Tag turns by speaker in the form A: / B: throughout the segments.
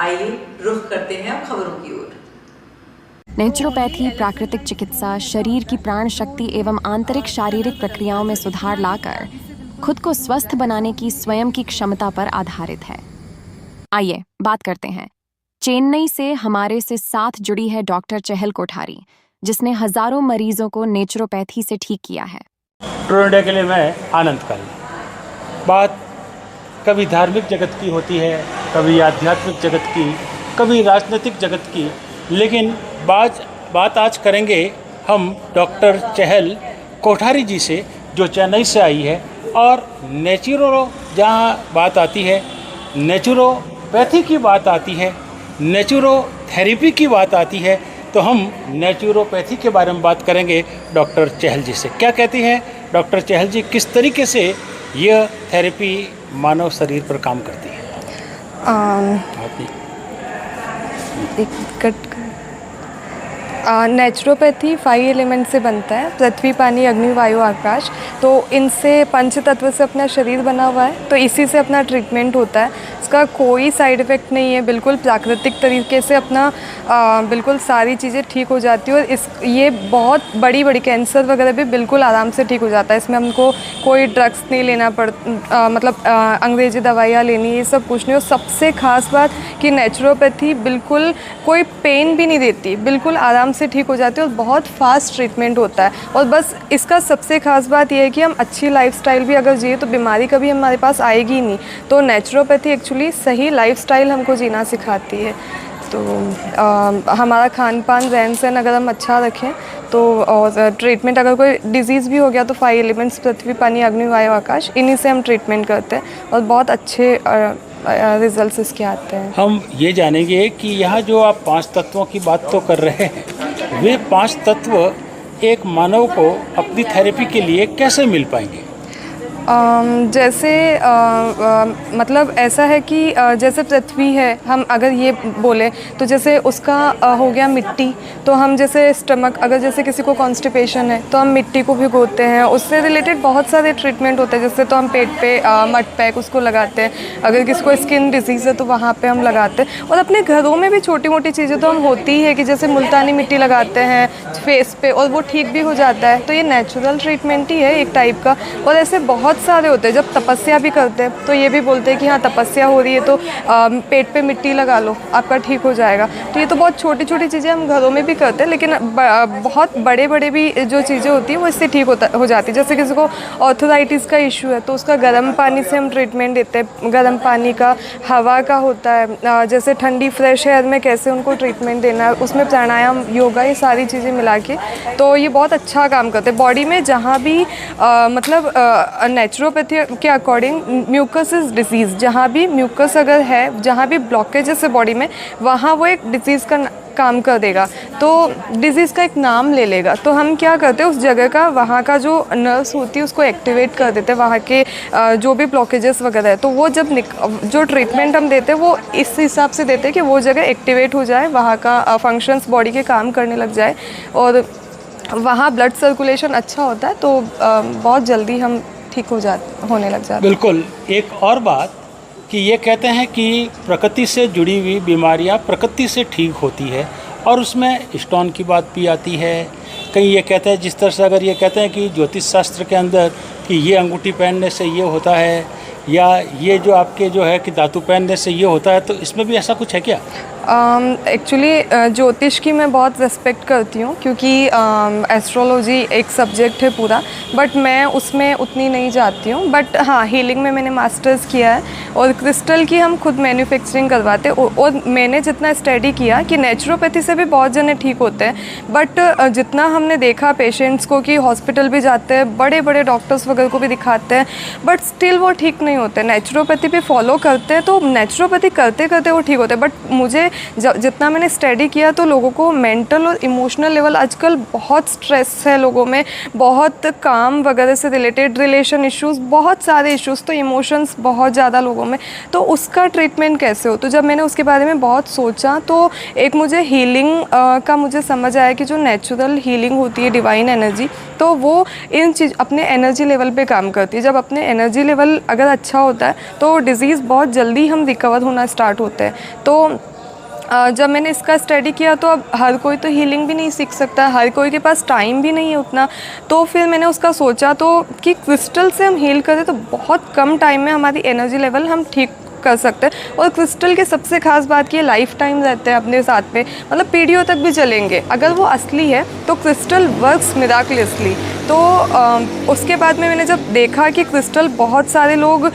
A: आइए रुख करते हैं अब खबरों की ओर।
B: नेचुरोपैथी प्राकृतिक चिकित्सा शरीर की प्राण शक्ति एवं आंतरिक शारीरिक प्रक्रियाओं में सुधार लाकर खुद को स्वस्थ बनाने की स्वयं की क्षमता पर आधारित है। आइए बात करते हैं। चेन्नई से हमारे से साथ जुड़ी है डॉक्टर चहल कोठारी, जिसने हजारों मरीजों को नेचुरोपैथी से ठीक किया है।
C: इंडिया के लिए मैं आनंदकारी बात कभी धार्मिक जगत की होती है, कभी आध्यात्मिक जगत की, कभी राजनीतिक जगत की, लेकिन बात आज करेंगे हम डॉक्टर चहल कोठारी जी से, जो चेन्नई से आई है। और नेचुरो जहाँ बात आती है, नेचुरोपैथी की बात आती है, नेचुरोथेरेपी की बात आती है, तो हम नेचुरोपैथी के बारे में बात करेंगे डॉक्टर चहल जी से। क्या कहती हैं डॉक्टर चहल जी, किस तरीके से यह थेरेपी मानव शरीर पर काम करती है?
D: नेचुरोपैथी 5 एलिमेंट से बनता है, पृथ्वी, पानी, अग्नि, वायु, आकाश। तो इनसे पंच तत्व से अपना शरीर बना हुआ है, तो इसी से अपना ट्रीटमेंट होता है। इसका कोई साइड इफ़ेक्ट नहीं है, बिल्कुल प्राकृतिक तरीके से अपना बिल्कुल सारी चीज़ें ठीक हो जाती है। और ये बहुत बड़ी कैंसर वगैरह भी बिल्कुल आराम से ठीक हो जाता है। इसमें हमको कोई ड्रग्स नहीं लेना मतलब अंग्रेजी दवाइयाँ लेनी, ये सब कुछ नहीं। और सबसे ख़ास बात कि नेचुरोपैथी बिल्कुल कोई पेन भी नहीं देती, बिल्कुल आराम से ठीक हो जाती है और बहुत फास्ट ट्रीटमेंट होता है। और बस इसका सबसे ख़ास बात यह है कि हम अच्छी लाइफस्टाइल भी अगर जिए तो बीमारी कभी हमारे पास आएगी ही नहीं। तो नेचुरोपैथी एक्चुअली सही लाइफस्टाइल हमको जीना सिखाती है। तो हमारा खान पान, रहन सहन अगर हम अच्छा रखें तो, और ट्रीटमेंट अगर कोई डिजीज़ भी हो गया तो 5 एलिमेंट्स पृथ्वी, पानी, अग्नि, वायु, आकाश, इन्हीं से हम ट्रीटमेंट करते हैं और बहुत अच्छे रिजल्ट्स इसके आते हैं।
C: हम ये जानेंगे कि यहाँ जो आप 5 तत्वों की बात तो कर रहे हैं, वे 5 तत्व एक मानव को अपनी थेरेपी के लिए कैसे मिल पाएंगे?
D: जैसे मतलब ऐसा है कि जैसे पृथ्वी है, हम अगर ये बोले तो जैसे उसका हो गया मिट्टी। तो हम जैसे स्टमक, अगर जैसे किसी को कॉन्स्टिपेशन है तो हम मिट्टी को भिगोते हैं, उससे रिलेटेड बहुत सारे ट्रीटमेंट होते हैं। जैसे तो हम पेट पे मड पैक उसको लगाते हैं, अगर किसी को स्किन डिजीज़ है तो वहाँ पे हम लगाते हैं। और अपने घरों में भी छोटी मोटी चीज़ें तो हम होती है कि जैसे मुल्तानी मिट्टी लगाते हैं फेस पे और वो ठीक भी हो जाता है। तो ये नेचुरल ट्रीटमेंट ही है एक टाइप का। और ऐसे बहुत सारे होते हैं। जब तपस्या भी करते हैं तो ये भी बोलते हैं कि हाँ तपस्या हो रही है तो पेट पे मिट्टी लगा लो, आपका ठीक हो जाएगा। तो ये तो बहुत छोटी छोटी चीज़ें हम घरों में भी करते हैं, लेकिन बहुत बड़े भी जो चीज़ें होती हैं वो इससे ठीक हो जाती है। जैसे किसी को ऑर्थराइटिस का इशू है तो उसका गर्म पानी से हम ट्रीटमेंट देते हैं। गर्म पानी का, हवा का होता है, जैसे ठंडी फ्रेश एयर में कैसे उनको ट्रीटमेंट देना है, उसमें प्राणायाम, योगा, ये सारी चीज़ें मिला के तो ये बहुत अच्छा काम करते हैं। बॉडी में जहाँ भी मतलब नेचुरोपैथी के अकॉर्डिंग म्यूकस इज डिजीज़, जहाँ भी म्यूकस अगर है, जहाँ भी ब्लॉकेजेस है बॉडी में, वहाँ वो एक डिजीज़ का काम कर देगा, तो डिजीज़ का एक नाम ले लेगा। तो हम क्या करते हैं, उस जगह का, वहाँ का जो नर्व्स होती है उसको एक्टिवेट कर देते हैं, वहाँ के जो भी ब्लॉकेजेस वगैरह है। तो वो जब जो ट्रीटमेंट हम देते हैं वो इस हिसाब से देते हैं कि वो जगह एक्टिवेट हो जाए, वहाँ का फंक्शंस बॉडी के काम करने लग जाए और वहाँ ब्लड सर्कुलेशन अच्छा होता है, तो बहुत जल्दी हम ठीक होने लग जाते हैं।
C: बिल्कुल। एक और बात कि ये कहते हैं कि प्रकृति से जुड़ी हुई बीमारियां प्रकृति से ठीक होती है, और उसमें स्टोन की बात भी आती है। कहीं ये कहते हैं, जिस तरह से अगर ये कहते हैं कि ज्योतिष शास्त्र के अंदर कि ये अंगूठी पहनने से ये होता है, या ये जो आपके जो है कि धातु पहनने से ये होता है, तो इसमें भी ऐसा कुछ है क्या?
D: एक्चुअली ज्योतिष की मैं बहुत रिस्पेक्ट करती हूँ, क्योंकि एस्ट्रोलॉजी एक सब्जेक्ट है पूरा, बट मैं उसमें उतनी नहीं जाती हूँ। बट हाँ, हीलिंग में मैंने मास्टर्स किया है और क्रिस्टल की हम खुद मैन्युफैक्चरिंग करवाते हैं। और मैंने जितना स्टडी किया कि नेचुरोपैथी से भी बहुत जने ठीक होते हैं, बट जितना हमने देखा पेशेंट्स को कि हॉस्पिटल भी जाते हैं, बड़े बड़े डॉक्टर्स वगैरह को भी दिखाते हैं, बट स्टिल वो ठीक नहीं होते। नेचुरोपैथी भी फॉलो करते हैं तो नेचुरोपैथी करते करते वो ठीक होते हैं। बट मुझे जितना मैंने स्टडी किया तो लोगों को मेंटल और इमोशनल लेवल, आजकल बहुत स्ट्रेस है लोगों में, बहुत काम वगैरह से रिलेटेड, रिलेशन इश्यूज़, बहुत सारे इश्यूज़, तो इमोशंस बहुत ज़्यादा लोगों में, तो उसका ट्रीटमेंट कैसे हो। तो जब मैंने उसके बारे में बहुत सोचा तो एक मुझे हीलिंग का मुझे समझ आया कि जो नेचुरल हीलिंग होती है, डिवाइन एनर्जी, तो वो इन चीज़ अपने एनर्जी लेवल पे काम करती है। जब अपने एनर्जी लेवल अगर अच्छा होता है तो डिज़ीज़ बहुत जल्दी हम रिकवर होना स्टार्ट होते हैं। तो जब मैंने इसका स्टडी किया तो अब हर कोई तो हीलिंग भी नहीं सीख सकता, हर कोई के पास टाइम भी नहीं है उतना। तो फिर मैंने उसका सोचा तो कि क्रिस्टल से हम हील करें तो बहुत कम टाइम में हमारी एनर्जी लेवल हम ठीक कर सकते हैं। और क्रिस्टल की सबसे खास बात कि ये लाइफ टाइम रहते हैं अपने साथ में, मतलब पीढ़ियों तक भी चलेंगे। अगर वो असली है तो क्रिस्टल वर्क्स मिराकलियसली। तो उसके बाद में मैंने जब देखा कि क्रिस्टल बहुत सारे लोग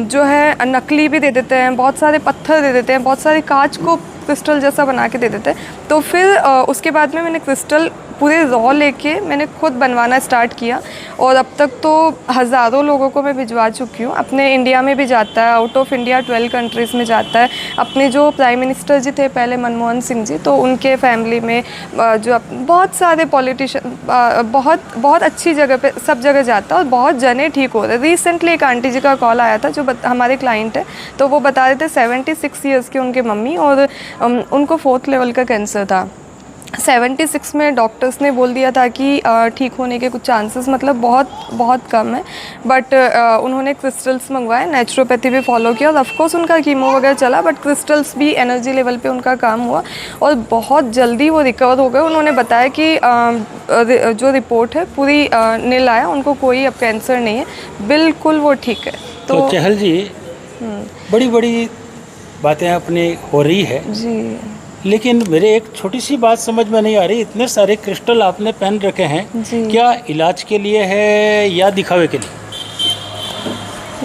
D: जो है नकली भी दे देते हैं, बहुत सारे पत्थर दे देते हैं, बहुत सारे कांच को क्रिस्टल जैसा बना के दे देते हैं, तो फिर उसके बाद में मैंने क्रिस्टल पूरे रॉ लेके मैंने खुद बनवाना स्टार्ट किया। और अब तक तो हज़ारों लोगों को मैं भिजवा चुकी हूँ। अपने इंडिया में भी जाता है, आउट ऑफ इंडिया 12 कंट्रीज़ में जाता है। अपने जो प्राइम मिनिस्टर जी थे पहले, मनमोहन सिंह जी, तो उनके फैमिली में जो बहुत सारे पॉलिटिशियन बहुत अच्छी जगह पे सब जगह जाता है और बहुत जने ठीक हो रहे। रिसेंटली एक आंटी जी का कॉल आया था जो हमारे क्लाइंट है, तो वो बता रहे थे 76 ईयर्स की उनके मम्मी, और उनको 4th लेवल का कैंसर था। 76 में डॉक्टर्स ने बोल दिया था कि ठीक होने के कुछ चांसेस मतलब बहुत कम है। बट उन्होंने क्रिस्टल्स मंगवाए, नेचुरोपैथी भी फॉलो किया और ऑफकोर्स उनका कीमो वगैरह चला, बट क्रिस्टल्स भी एनर्जी लेवल पे उनका काम हुआ और बहुत जल्दी वो रिकवर हो गए। उन्होंने बताया कि जो रिपोर्ट है पूरी नील आया, उनको कोई अब कैंसर नहीं है, बिल्कुल वो ठीक है।
C: तो चहल जी, बड़ी बड़ी बातें अपनी हो रही है
D: जी,
C: लेकिन मेरे एक छोटी सी बात समझ में नहीं आ रही। इतने सारे क्रिस्टल आपने पहन रखे हैं, क्या इलाज के लिए है या दिखावे के लिए?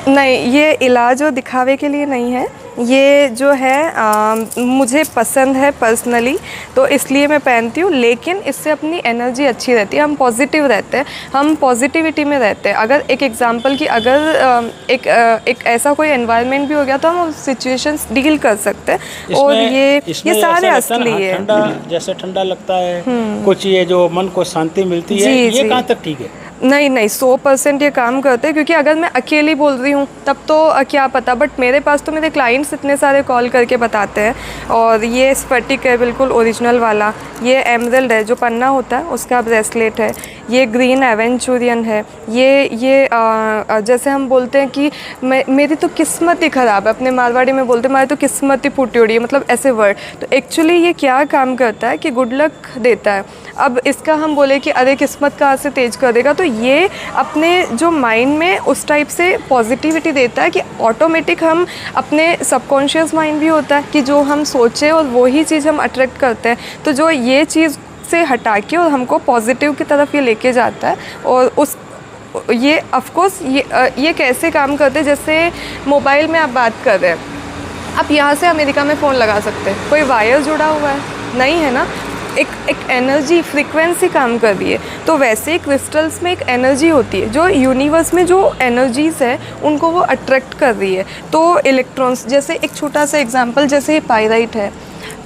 D: नहीं, ये इलाज और दिखावे के लिए नहीं है। ये जो है मुझे पसंद है पर्सनली, तो इसलिए मैं पहनती हूँ। लेकिन इससे अपनी एनर्जी अच्छी रहती है, हम पॉजिटिव रहते हैं, हम पॉजिटिविटी में रहते हैं। अगर एक एग्जांपल की अगर एक ऐसा कोई एनवायरनमेंट भी हो गया तो हम उस सिचुएशंस डील कर सकते हैं। और ये सारे असली है।
C: ठंडा, जैसे ठंडा लगता है कुछ, ये जो मन को शांति मिलती है, ये कहाँ तक ठीक है?
D: नहीं 100% ये काम करते हैं, क्योंकि अगर मैं अकेली बोल रही हूँ तब तो क्या पता, बट मेरे पास तो मेरे क्लाइंट्स इतने सारे कॉल करके बताते हैं। और ये स्फटिक है बिल्कुल ओरिजिनल वाला, ये एमरल्ड है जो पन्ना होता है उसका ब्रेसलेट है, ये ग्रीन एवेंचुरियन है, ये जैसे हम बोलते हैं कि मेरी तो किस्मत ही ख़राब है, अपने मारवाड़ी में बोलते हैं हमारी तो किस्मत ही फूटी उड़ी है, मतलब ऐसे वर्ड। तो एक्चुअली ये क्या काम करता है कि गुड लक देता है। अब इसका हम बोले कि अरे किस्मत कहाँ से तेज कर देगा, तो ये अपने जो माइंड में उस टाइप से पॉजिटिविटी देता है कि ऑटोमेटिक हम अपने सबकॉन्शियस माइंड भी होता है कि जो हम सोचें और वही चीज़ हम अट्रैक्ट करते हैं। तो जो ये चीज़ से हटा के और हमको पॉजिटिव की तरफ ये लेके जाता है। और ये ऑफकोर्स ये कैसे काम करते हैं, जैसे मोबाइल में आप बात कर रहे हैं, आप यहाँ से अमेरिका में फ़ोन लगा सकते हैं, कोई वायर जुड़ा हुआ है नहीं है ना, एक एनर्जी फ्रीक्वेंसी काम कर रही है। तो वैसे ही क्रिस्टल्स में एक एनर्जी होती है, जो यूनिवर्स में जो एनर्जीज़ है उनको वो अट्रैक्ट कर रही है। तो इलेक्ट्रॉन्स, जैसे एक छोटा सा एग्जांपल, जैसे ये पाइराइट है,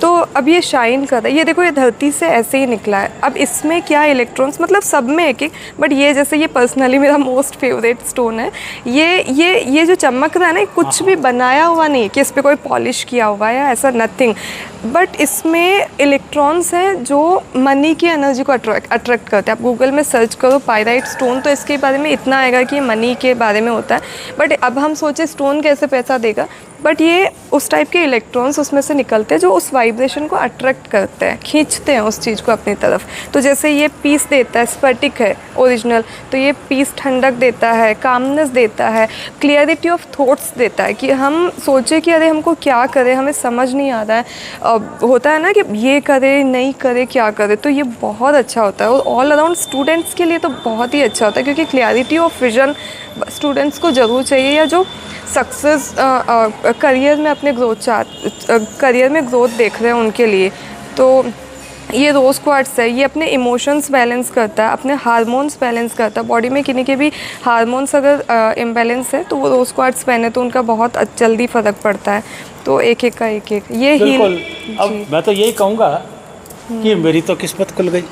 D: तो अब ये शाइन कर रहा है, ये देखो ये धरती से ऐसे ही निकला है। अब इसमें क्या इलेक्ट्रॉन्स, मतलब सब में एक, बट ये जैसे ये पर्सनली मेरा मोस्ट फेवरेट स्टोन है। ये जो चमक रहा है ना, कुछ भी बनाया हुआ नहीं कि इस पर कोई पॉलिश किया हुआ है या ऐसा, नथिंग, बट इसमें इलेक्ट्रॉन्स हैं जो मनी की एनर्जी को अट्रैक्ट करते हैं। आप गूगल में सर्च करो पाइराइट स्टोन, तो इसके बारे में इतना आएगा कि मनी के बारे में होता है। बट अब हम सोचे स्टोन कैसे पैसा देगा, बट ये उस टाइप के इलेक्ट्रॉन्स उसमें से निकलते हैं जो उस वाइब्रेशन को अट्रैक्ट करते हैं, खींचते हैं उस चीज़ को अपनी तरफ। तो जैसे ये पीस देता है, स्फटिक है ओरिजिनल, तो ये पीस ठंडक देता है, कामनेस देता है, क्लियरिटी ऑफ थॉट्स देता है कि हम सोचे कि अरे हमको क्या करें, हमें समझ नहीं आ रहा है। होता है ना कि ये करे नहीं करे क्या करे, तो ये बहुत अच्छा होता है। और ऑल अराउंड स्टूडेंट्स के लिए तो बहुत ही अच्छा होता है, क्योंकि क्लियरिटी ऑफ विजन स्टूडेंट्स को ज़रूर चाहिए, या जो सक्सेस करियर में अपने करियर में ग्रोथ देख रहे हैं उनके लिए। तो ये रोज़ क्वार्ट्स है, ये अपने इमोशंस बैलेंस करता है, अपने हार्मोन्स बैलेंस करता है। बॉडी में किन्हीं के भी हार्मोन्स अगर इम्बैलेंस है तो वो रोज़ क्वार्ट्स पहने तो उनका बहुत जल्दी फ़र्क पड़ता है। तो एक एक ये
C: बिल्कुल। अब मैं तो यही कहूँगा कि मेरी तो किस्मत खुल गई,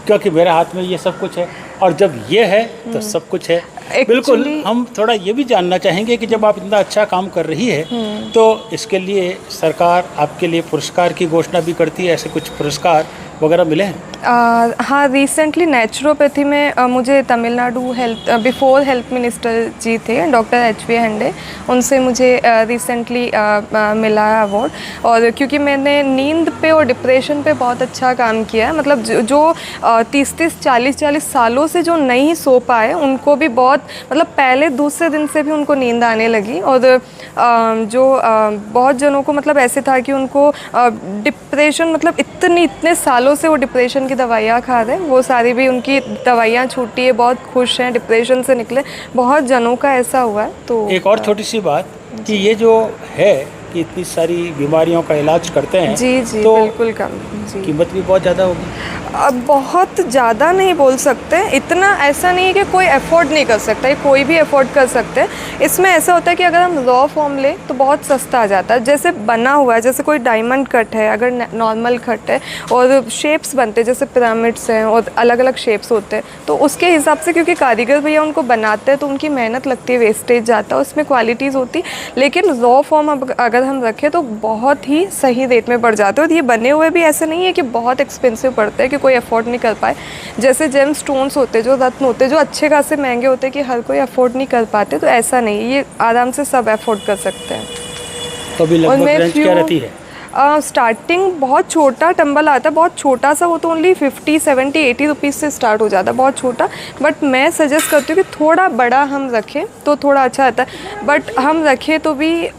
C: क्योंकि मेरे हाथ में ये सब कुछ है, और जब ये है तो सब कुछ है। बिल्कुल। हम थोड़ा ये भी जानना चाहेंगे कि जब आप इतना अच्छा काम कर रही है तो इसके लिए सरकार आपके लिए पुरस्कार की घोषणा भी करती है, ऐसे कुछ पुरस्कार वगैरह मिले हैं?
D: हाँ, रिसेंटली नेचुरोपैथी में मुझे Tamil Nadu health before health minister ji थे डॉक्टर HV हेंडे, उनसे मुझे रिसेंटली मिला है अवार्ड। और क्योंकि मैंने नींद पे और डिप्रेशन पे बहुत अच्छा काम किया है, मतलब जो 30-30 40-40 सालों से जो नहीं सो पाए उनको भी बहुत, मतलब पहले दूसरे दिन से भी उनको नींद आने लगी। और जो बहुत जनों को मतलब ऐसे था कि उनको डिप्रेशन, मतलब इतने सालों से वो डिप्रेशन की दवाइयाँ खा रहे हैं, वो सारी भी उनकी दवाइयाँ छूटी है, बहुत खुश हैं, डिप्रेशन से निकले। बहुत जनों का ऐसा हुआ है। तो
C: एक और छोटी सी बात कि ये जो है कि इतनी सारी बीमारियों का इलाज करते हैं,
D: जी
C: तो
D: बिल्कुल कम जी।
C: कीमत भी बहुत ज़्यादा होगी।
D: अब बहुत ज़्यादा नहीं बोल सकते, इतना ऐसा नहीं है कि कोई अफोर्ड नहीं कर सकता, ये कोई भी अफोर्ड कर सकते हैं। इसमें ऐसा होता है कि अगर हम रॉ फॉर्म लें तो बहुत सस्ता आ जाता है, जैसे बना हुआ है, जैसे कोई डायमंड कट है, अगर नॉर्मल कट है और शेप्स बनते हैं जैसे पिरामिड्स हैं और अलग अलग शेप्स होते हैं, तो उसके हिसाब से क्योंकि कारीगर भैया उनको बनाते हैं तो उनकी मेहनत लगती है, वेस्टेज जाता है, उसमें क्वालिटीज़ होती। लेकिन रॉ फॉर्म अगर हम रखें तो बहुत ही सही रेट में पड़ जाते हैं। और ये बने हुए भी ऐसे नहीं है कि बहुत एक्सपेंसिव पड़ते हैं कि कोई अफोर्ड नहीं कर पाए। जैसे जेम स्टोन्स होते हैं, जो रत्न होते हैं, जो अच्छे खासे महंगे होते हैं कि हर कोई अफोर्ड नहीं कर पाते, तो ऐसा नहीं, ये आराम से सब अफोर्ड कर सकते हैं।
C: तो अभी लगभग रेंज क्या रहती है?
D: स्टार्टिंग बहुत छोटा टंबल आता है, बहुत छोटा सा, वो तो ओनली 50, 70, 80 रुपीज़ से स्टार्ट हो जाता है, बहुत छोटा। बट मैं सजेस्ट करती हूँ कि थोड़ा बड़ा हम रखें तो थोड़ा अच्छा आता है। बट हम रखें तो भी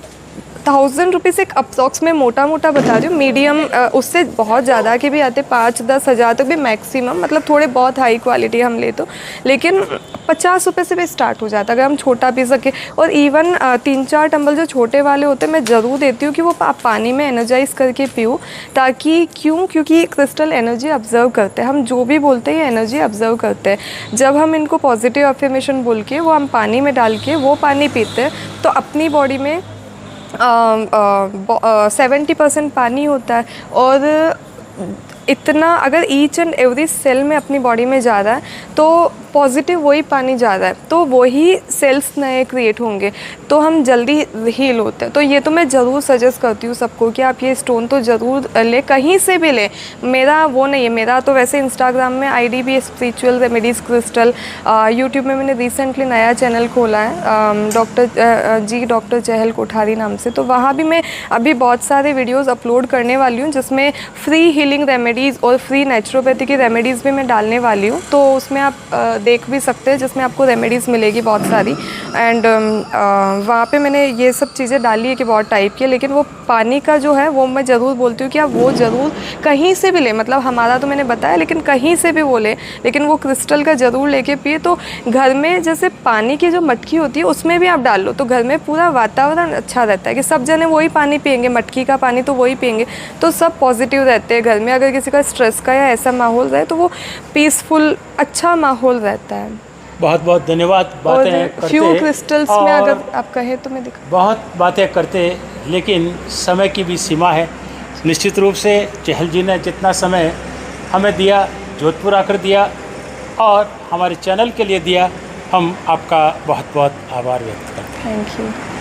D: 1000 रुपीज़ एक अप्रॉक्स में मोटा मोटा बता रही हूँ, मीडियम उससे बहुत ज़्यादा के भी आते, 5-10 हज़ार तक भी मैक्सिमम, मतलब थोड़े बहुत हाई क्वालिटी हम ले तो। लेकिन 50 रुपये से भी स्टार्ट हो जाता है अगर हम छोटा पी सके। और इवन 3-4 टंबल जो छोटे वाले होते हैं मैं ज़रूर देती हूँ कि वो आप पानी में एनर्जाइज करके पियो, ताकि क्योंकि क्रिस्टल एनर्जी ऑब्जर्व करते हैं, हम जो भी बोलते हैं ये एनर्जी ऑब्जर्व करते हैं। जब हम इनको पॉजिटिव अफर्मेशन बोल के वो हम पानी में डाल के वो पानी पीते हैं तो अपनी बॉडी में 70% पानी होता है। और इतना अगर ईच एंड एवरी सेल में अपनी बॉडी में जा रहा है तो पॉजिटिव वही पानी जा रहा है, तो वही सेल्स नए क्रिएट होंगे, तो हम जल्दी हील होते हैं। तो ये तो मैं ज़रूर सजेस्ट करती हूँ सबको कि आप ये स्टोन तो ज़रूर ले, कहीं से भी ले। मेरा वो नहीं है, मेरा तो वैसे इंस्टाग्राम में ID भी है स्पिरिचुअल रेमेडीज़ क्रिस्टल। यूट्यूब में मैंने रिसेंटली नया चैनल खोला है डॉक्टर चहल कोठारी नाम से, तो वहाँ भी मैं अभी बहुत सारे वीडियोज़ अपलोड करने वाली हूँ जिसमें फ्री हीलिंग रेमेडीज़ और फ्री नेचुरोपैथी की रेमेडीज़ भी मैं डालने वाली हूँ, तो उसमें आप देख भी सकते हैं, जिसमें आपको रेमेडीज़ मिलेगी बहुत सारी। एंड वहाँ पे मैंने ये सब चीज़ें डाली है कि बहुत टाइप की, लेकिन वो पानी का जो है वो मैं ज़रूर बोलती हूँ कि आप वो ज़रूर कहीं से भी लें, मतलब हमारा तो मैंने बताया, लेकिन कहीं से भी वो लें, लेकिन वो क्रिस्टल का ज़रूर लेके पिए। तो घर में जैसे पानी की जो मटकी होती है उसमें भी आप डाल लो तो घर में पूरा वातावरण अच्छा रहता है कि सब जने वही पानी पियेंगे, मटकी का पानी तो वही पियेंगे, तो सब पॉजिटिव रहते हैं घर में। अगर किसी का स्ट्रेस का या ऐसा माहौल रहे तो वो पीसफुल अच्छा माहौल रहता है।
C: बहुत बहुत धन्यवाद। बातें करते
D: फ्यू क्रिस्टल्स में अगर आप कहें तो मैं
C: बहुत बातें करते, लेकिन समय की भी सीमा है। निश्चित रूप से चहल जी ने जितना समय हमें दिया, जोधपुर आकर दिया और हमारे चैनल के लिए दिया, हम आपका बहुत बहुत आभार व्यक्त करते हैं।
D: Thank you.